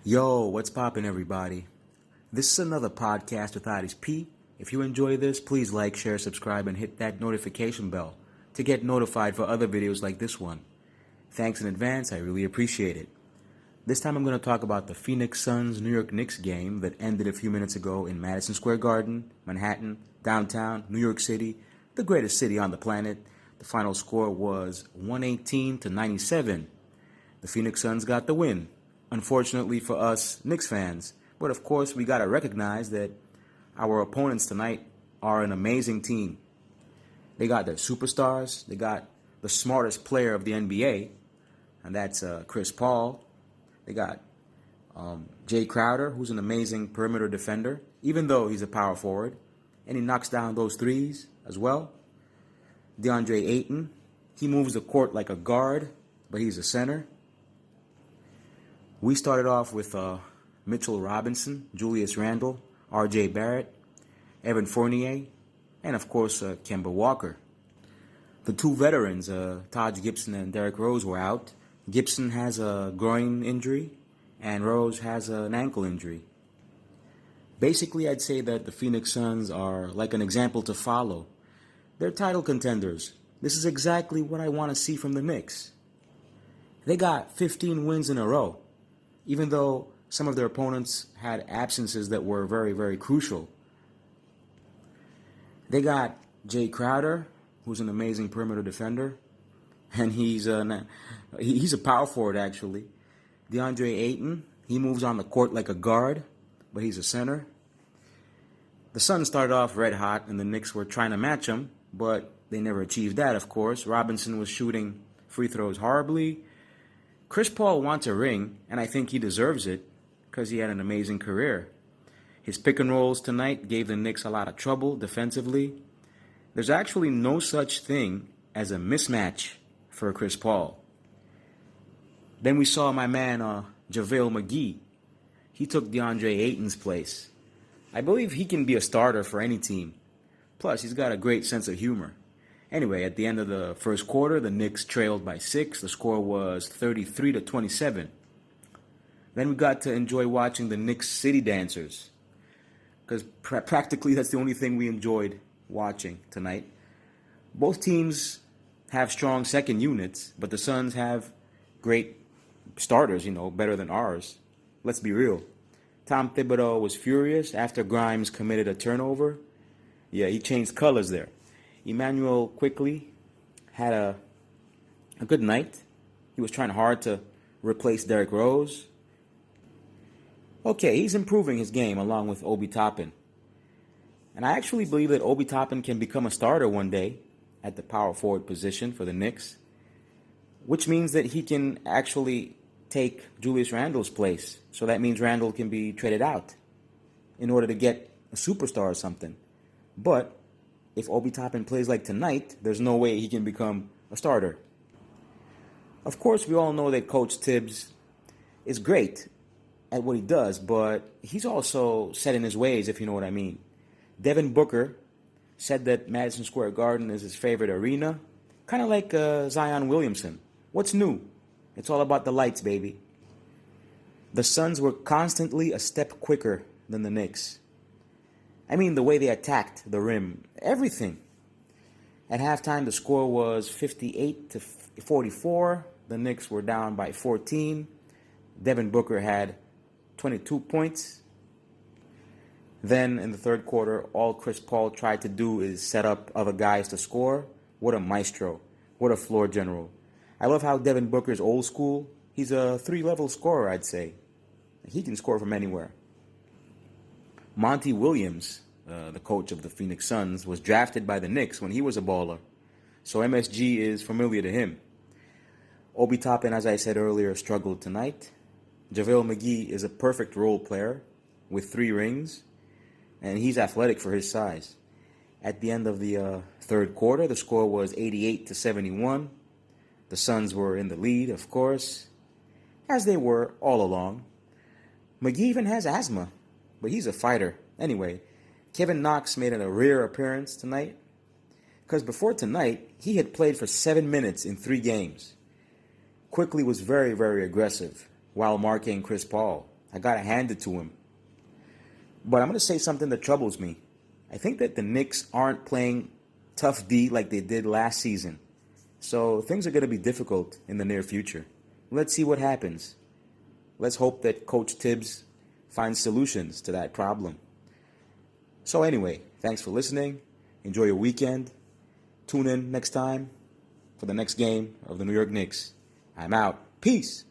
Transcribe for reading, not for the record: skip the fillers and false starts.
Yo, what's poppin', everybody? This is another podcast with Aris P. If you enjoy this, please like, share, subscribe, and hit that notification bell to get notified for other videos like this one. Thanks in advance, I really appreciate it. This time I'm going to talk about the Phoenix Suns New York Knicks game that ended a few minutes ago in Madison Square Garden, Manhattan, downtown, New York City, the greatest city on the planet. The final score was 118-97. The Phoenix Suns got the win. Unfortunately for us Knicks fans, but of course we got to recognize that our opponents tonight are an amazing team. They got their superstars, they got the smartest player of the NBA, and that's Chris Paul. They got Jay Crowder, who's an amazing perimeter defender, even though he's a power forward, and he knocks down those threes as well. DeAndre Ayton, he moves the court like a guard, but he's a center. We started off with Mitchell Robinson, Julius Randle, R.J. Barrett, Evan Fournier, and of course Kemba Walker. The two veterans, Taj Gibson and Derrick Rose, were out. Gibson has a groin injury, and Rose has an ankle injury. Basically, I'd say that the Phoenix Suns are like an example to follow. They're title contenders. This is exactly what I want to see from the Knicks. They got 15 wins in a row, even though some of their opponents had absences that were very, very crucial. They got Jay Crowder, who's an amazing perimeter defender, and he's a power forward, actually. DeAndre Ayton, he moves on the court like a guard, but he's a center. The Suns started off red hot, and the Knicks were trying to match him, but they never achieved that, of course. Robinson was shooting free throws horribly. Chris Paul wants a ring, and I think he deserves it because he had an amazing career. His pick and rolls tonight gave the Knicks a lot of trouble defensively. There's actually no such thing as a mismatch for Chris Paul. Then we saw my man JaVale McGee. He took DeAndre Ayton's place. I believe he can be a starter for any team. Plus, he's got a great sense of humor. Anyway, at the end of the first quarter, the Knicks trailed by 6. The score was 33-27. Then we got to enjoy watching the Knicks City Dancers, because practically that's the only thing we enjoyed watching tonight. Both teams have strong second units, but the Suns have great starters, better than ours. Let's be real. Tom Thibodeau was furious after Grimes committed a turnover. Yeah, he changed colors there. Emmanuel quickly had a good night. He was trying hard to replace Derrick Rose. Okay, he's improving his game along with Obi Toppin. And I actually believe that Obi Toppin can become a starter one day at the power forward position for the Knicks, which means that he can actually take Julius Randle's place. So that means Randle can be traded out in order to get a superstar or something. But if Obi Toppin plays like tonight, there's no way he can become a starter. Of course, we all know that Coach Tibbs is great at what he does, but he's also set in his ways, if you know what I mean. Devin Booker said that Madison Square Garden is his favorite arena, kind of like Zion Williamson. What's new? It's all about the lights, baby. The Suns were constantly a step quicker than the Knicks. I mean, the way they attacked the rim, everything. At halftime, the score was 58-44. The Knicks were down by 14. Devin Booker had 22 points. Then, in the third quarter, all Chris Paul tried to do is set up other guys to score. What a maestro. What a floor general. I love how Devin Booker's old school. He's a 3-level scorer, I'd say. He can score from anywhere. Monty Williams, the coach of the Phoenix Suns, was drafted by the Knicks when he was a baller. So MSG is familiar to him. Obi Toppin, as I said earlier, struggled tonight. JaVale McGee is a perfect role player with 3 rings, and he's athletic for his size. At the end of the third quarter, the score was 88-71. The Suns were in the lead, of course, as they were all along. McGee even has asthma, but he's a fighter. Anyway, Kevin Knox made a rare appearance tonight, because before tonight, he had played for 7 minutes in 3 games. Quickly was very, very aggressive while marking Chris Paul. I got to hand it to him. But I'm going to say something that troubles me. I think that the Knicks aren't playing tough D like they did last season. So things are going to be difficult in the near future. Let's see what happens. Let's hope that Coach Tibbs finds solutions to that problem. So anyway, thanks for listening. Enjoy your weekend. Tune in next time for the next game of the New York Knicks. I'm out. Peace.